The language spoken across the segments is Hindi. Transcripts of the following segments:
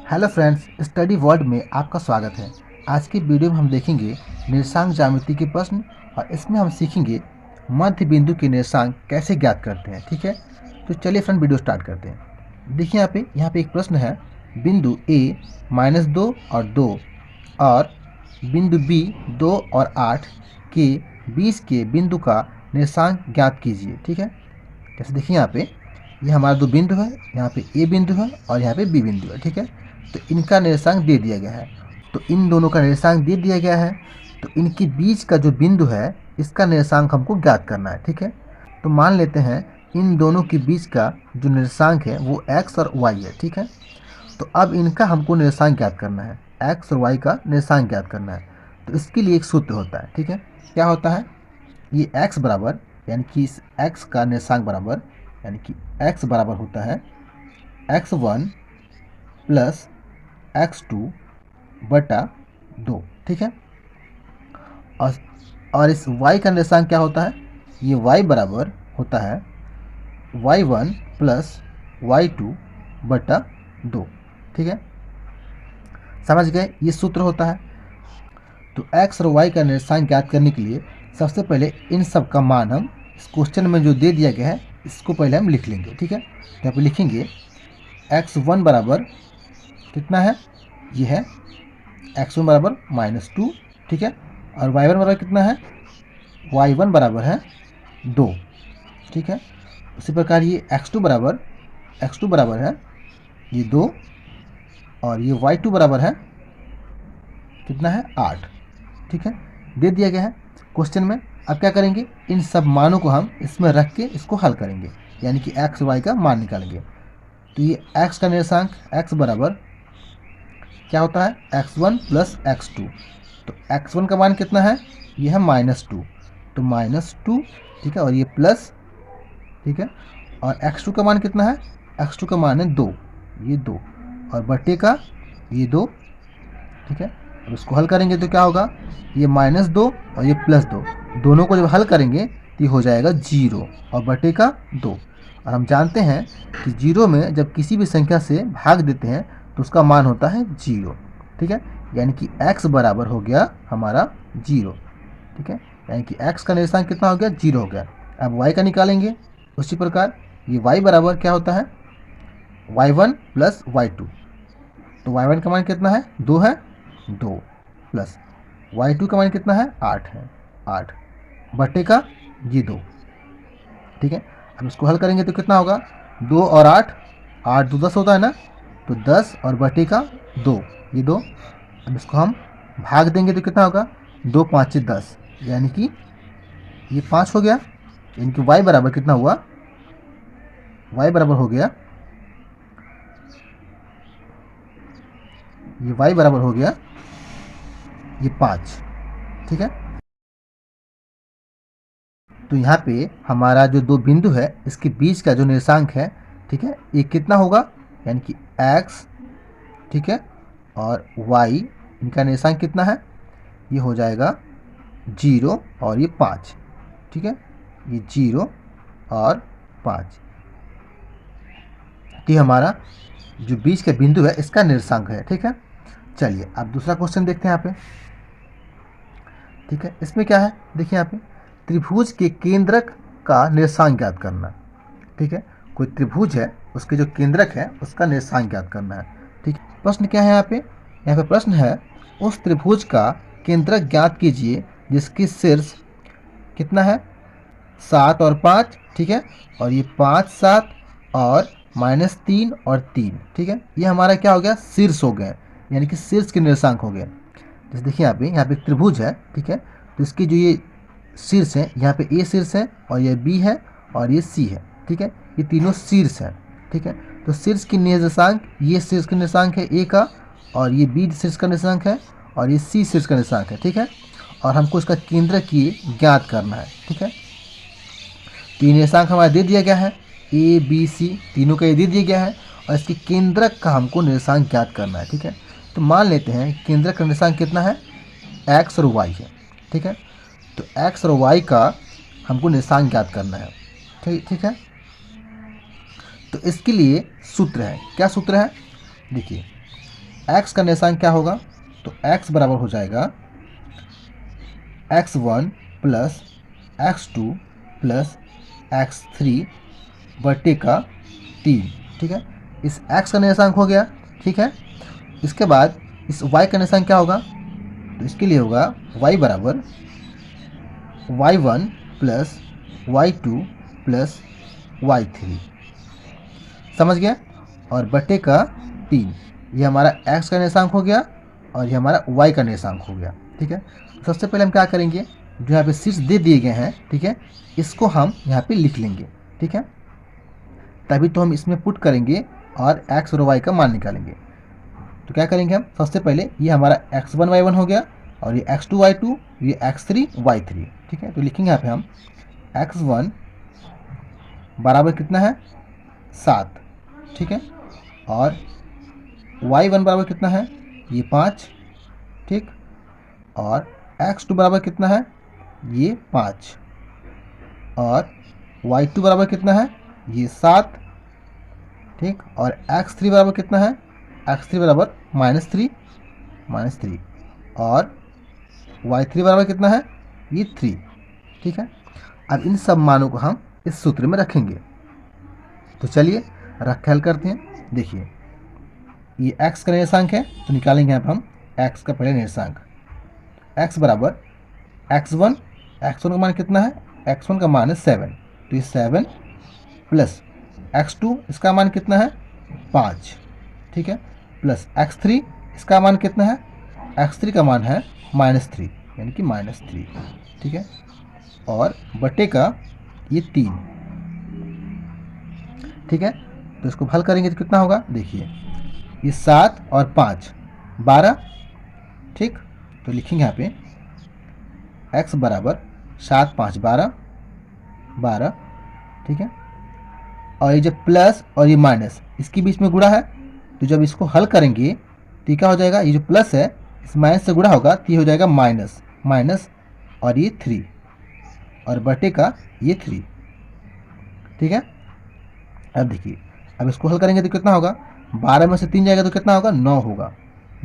हेलो फ्रेंड्स, स्टडी वर्ल्ड में आपका स्वागत है। आज की वीडियो में हम देखेंगे निर्देशांक ज्यामिति के प्रश्न और इसमें हम सीखेंगे मध्य बिंदु के निर्देशांक कैसे ज्ञात करते हैं। ठीक है, तो चलिए फ्रेंड वीडियो स्टार्ट करते हैं। देखिए यहाँ पे एक प्रश्न है। बिंदु ए -2 और 2 और बिंदु बी 2 और 8 के बीच के बिंदु का निर्देशांक ज्ञात कीजिए। ठीक है, जैसे देखिए यहाँ पे ये हमारा दो बिंदु है, यहाँ पे ए बिंदु है और यहाँ पे बी बिंदु है। ठीक है, तो इनका निर्देशांक दे दिया गया है, तो इन दोनों का निर्देशांक दे दिया गया है, तो इनके बीच का जो बिंदु है इसका निर्देशांक हमको ज्ञात करना है। ठीक है, तो मान लेते हैं इन दोनों के बीच का जो निर्देशांक है वो x और y है। ठीक है, तो अब इनका हमको निर्देशांक ज्ञात करना है, x और y का निर्देशांक ज्ञात करना है। तो इसके लिए एक सूत्र होता है। ठीक है, क्या होता है, ये x बराबर यानी कि इस x का निर्देशांक बराबर यानी कि x बराबर होता है x1 प्लस x2 बटा 2। ठीक है, और इस y का निर्देशांक क्या होता है, ये y बराबर होता है y1 प्लस y2 बटा 2। ठीक है, समझ गए, ये सूत्र होता है। तो x और y का निर्देशांक ज्ञात करने के लिए सबसे पहले इन सब का मान हम इस क्वेश्चन में जो दे दिया गया है इसको पहले हम लिख लेंगे। ठीक है, तो यहाँ पे लिखेंगे x1 बराबर कितना है, ये है x1 बराबर -2। ठीक है, और y1 बराबर कितना है, y1 बराबर है 2। ठीक है, उसी प्रकार ये x2 बराबर है ये 2 और ये y2 बराबर है कितना है 8। ठीक है, दे दिया गया है क्वेश्चन में। अब क्या करेंगे, इन सब मानों को हम इसमें रख के इसको हल करेंगे, यानी कि x y का मान निकालेंगे। तो ये x का निर्देशांक x बराबर क्या होता है, x1 प्लस x2। तो x1 का मान कितना है, ये है -2, तो -2। ठीक है, और ये प्लस, ठीक है, और x2 का मान कितना है, x2 का मान है 2, ये 2 और बटे का ये 2। ठीक है, अब इसको हल करेंगे तो क्या होगा, ये -2 और ये +2, दोनों को जब हल करेंगे तो ये हो जाएगा 0 और बटे का 2। और हम जानते हैं कि 0 में जब किसी भी संख्या से भाग देते हैं तो उसका मान होता है 0। ठीक है, यानी कि x बराबर हो गया हमारा 0। ठीक है, यानी कि x का निर्देशांक कितना हो गया, 0 हो गया। अब y का निकालेंगे उसी प्रकार, ये y बराबर क्या होता है, y1 प्लस y2। तो y1 का मान कितना है, 2 है, 2 प्लस y2 का मान कितना है, 8 है, 8 बटे का ये 2। ठीक है, अब इसको हल करेंगे तो कितना होगा, 2 और 8, 8 2 10 होता है ना, तो 10 और बटे का 2, ये 2। अब इसको हम भाग देंगे तो कितना होगा, 2 5 10, यानी कि ये 5 हो गया। यानी कि y बराबर कितना हुआ, y बराबर हो गया, ये y बराबर हो गया ये 5। ठीक है, तो यहाँ पे हमारा जो दो बिंदु है इसके बीच का जो निर्देशांक है, ठीक है, ये कितना होगा, यानी कि x, ठीक है, और y, इनका निर्देशांक कितना है, ये हो जाएगा 0 और ये 5। ठीक है, ये 0 और 5, तो हमारा जो बीच का बिंदु है इसका निर्देशांक है। ठीक है, चलिए अब दूसरा क्वेश्चन देखते हैं यहाँ पे। ठीक है, इसमें क्या है, देखिए यहाँ पे त्रिभुज के केंद्रक का निर्देशांक ज्ञात करना। ठीक है, कोई त्रिभुज है उसके जो केंद्रक है उसका निर्देशांक ज्ञात करना है। ठीक है, प्रश्न क्या है यहाँ पे प्रश्न है, उस त्रिभुज का केंद्रक ज्ञात कीजिए जिसकी शीर्ष कितना है, 7 और 5। ठीक है, और ये 5 7 और -3 और 3। ठीक है, ये हमारा क्या हो गया, शीर्ष हो गए, यानी कि शीर्ष के निर्देशांक हो गए। जैसे देखिए यहाँ पे एक त्रिभुज है। ठीक है, तो इसकी जो ये शीर्ष है, यहाँ पे ए शीर्ष है और ये बी है और ये सी है। ठीक है, ये तीनों शीर्ष है। ठीक है, तो शीर्ष की निर्देशांक, ये शीर्ष का निर्देशांक है ए का, और ये बी शीर्ष का निर्देशांक है, और ये सी शीर्ष का निर्देशांक है। ठीक है, और हमको इसका केंद्र की ज्ञात करना है। ठीक है, तो ये निर्देशांक हमारा दे दिया गया है, ए बी सी तीनों का ये दे दिया गया है, और इसके केंद्रक का हमको निर्देशांक ज्ञात करना है। ठीक है, तो मान लेते हैं केंद्रक का निर्देशांक कितना है, x और y है। ठीक है, तो x और y का हमको निर्देशांक ज्ञात करना है। ठीक है, तो इसके लिए सूत्र है, क्या सूत्र है, देखिए x का निर्देशांक क्या होगा, तो x बराबर हो जाएगा x1 plus x2 plus x3 बटे का 3। ठीक है, इस x का निर्देशांक हो गया। ठीक है, इसके बाद इस y का निर्देशांक क्या होगा, तो इसके लिए होगा y बराबर y1 plus y2 plus y3। समझ गया, और बटे का 3। ये हमारा x का निर्देशांक हो गया और ये हमारा y का निर्देशांक हो गया। ठीक है, तो सबसे पहले हम क्या करेंगे, जो यहाँ पे शीर्ष दे दिए गए हैं, ठीक है, इसको हम यहाँ पे लिख लेंगे। ठीक है, तभी तो हम इसमें पुट करेंगे और x और y का मान निकालेंगे। तो क्या करेंगे हम, सबसे पहले ये हमारा x1 y1 हो गया और ये x2 y2, ये x3 y3। ठीक है, तो लिखेंगे यहाँ पे हम x1 बराबर कितना है 7। ठीक है, और y1 बराबर कितना है, ये 5। ठीक, और x2 बराबर कितना है, ये 5, और y2 बराबर कितना है, ये 7। ठीक, और x3 बराबर कितना है, x3 बराबर -3, और y3 बराबर कितना है, ये 3। ठीक है, अब इन सब मानों को हम इस सूत्र में रखेंगे। तो चलिए रख हल करते हैं। देखिए ये x का निर्देशांक है, तो निकालेंगे यहाँ पर हम x का पहले निर्देशांक। x बराबर x1 का मान कितना है, x1 का मान है 7, तो ये 7 प्लस x2 इसका मान कितना है 5। ठीक है, प्लस x3 इसका मान कितना है, x3 का मान है -3, यानी कि -3। ठीक है, और बटे का ये 3। ठीक है, तो इसको हल करेंगे तो कितना होगा, देखिए ये 7 और 5 12। ठीक, तो लिखेंगे यहाँ पे x बराबर 7 5 12। ठीक है, और ये जो प्लस और ये माइनस इसके बीच में गुणा है, तो जब इसको हल करेंगे तो क्या हो जाएगा, ये जो प्लस है इस माइनस से गुणा होगा तो ये हो जाएगा माइनस और ये 3 और बटे का ये 3। ठीक है, अब देखिए अब इसको हल करेंगे तो कितना होगा, 12 में से 3 जाएगा तो कितना होगा, 9 होगा।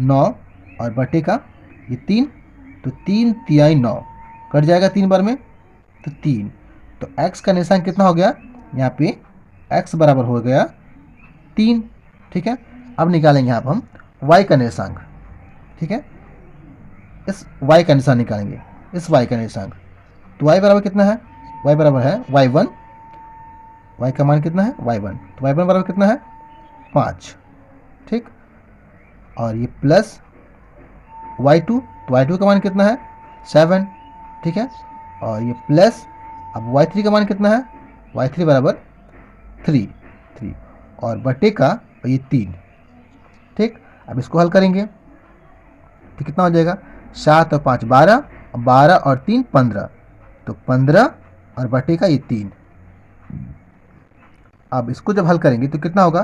9 और बटे का ये 3, तो 3 तिहाई 9 कट जाएगा 3 बार में, तो 3। तो x का निर्देशांक कितना हो गया, यहाँ पे x बराबर हो गया 3। ठीक है, अब निकालेंगे यहाँ पर हम y का निर्देशांक। ठीक है, इस y का निर्देशांक निकालेंगे, इस y का निर्देशांक। तो y बराबर कितना है, y बराबर है y1, y का मान कितना है y1, तो y1 बराबर कितना है 5। ठीक, और ये प्लस y2, तो y2 का मान कितना है 7। ठीक है, और ये प्लस अब y3 का मान कितना है, y3 बराबर 3 और बटे का ये 3। ठीक, अब इसको हल करेंगे तो कितना हो जाएगा, 7 और 5 12, 12 और 3 15, तो 15 और बटे का ये 3। अब इसको जब हल करेंगे तो कितना होगा,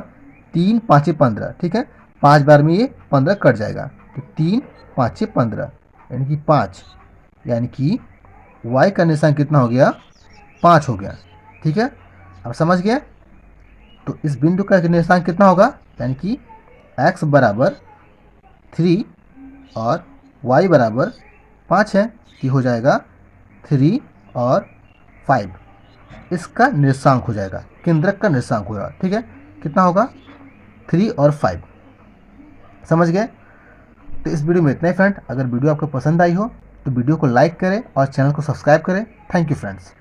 3 5 15। ठीक है, 5 बार में ये 15 कट जाएगा, तो 3 5 15 यानी कि 5, यानी कि y का निर्देशांक कितना हो गया, 5 हो गया। ठीक है, अब समझ गया। तो इस बिंदु का निर्देशांक कितना होगा, यानी कि x बराबर 3 और y बराबर 5 है, ये हो जाएगा 3 और 5, इसका निर्देशांक हो जाएगा, केंद्रक का निर्देशांक होगा। ठीक है, कितना होगा, 3 और 5। समझ गए। तो इस वीडियो में इतना ही फ्रेंड। अगर वीडियो आपको पसंद आई हो तो वीडियो को लाइक करें और चैनल को सब्सक्राइब करें। Thank you friends.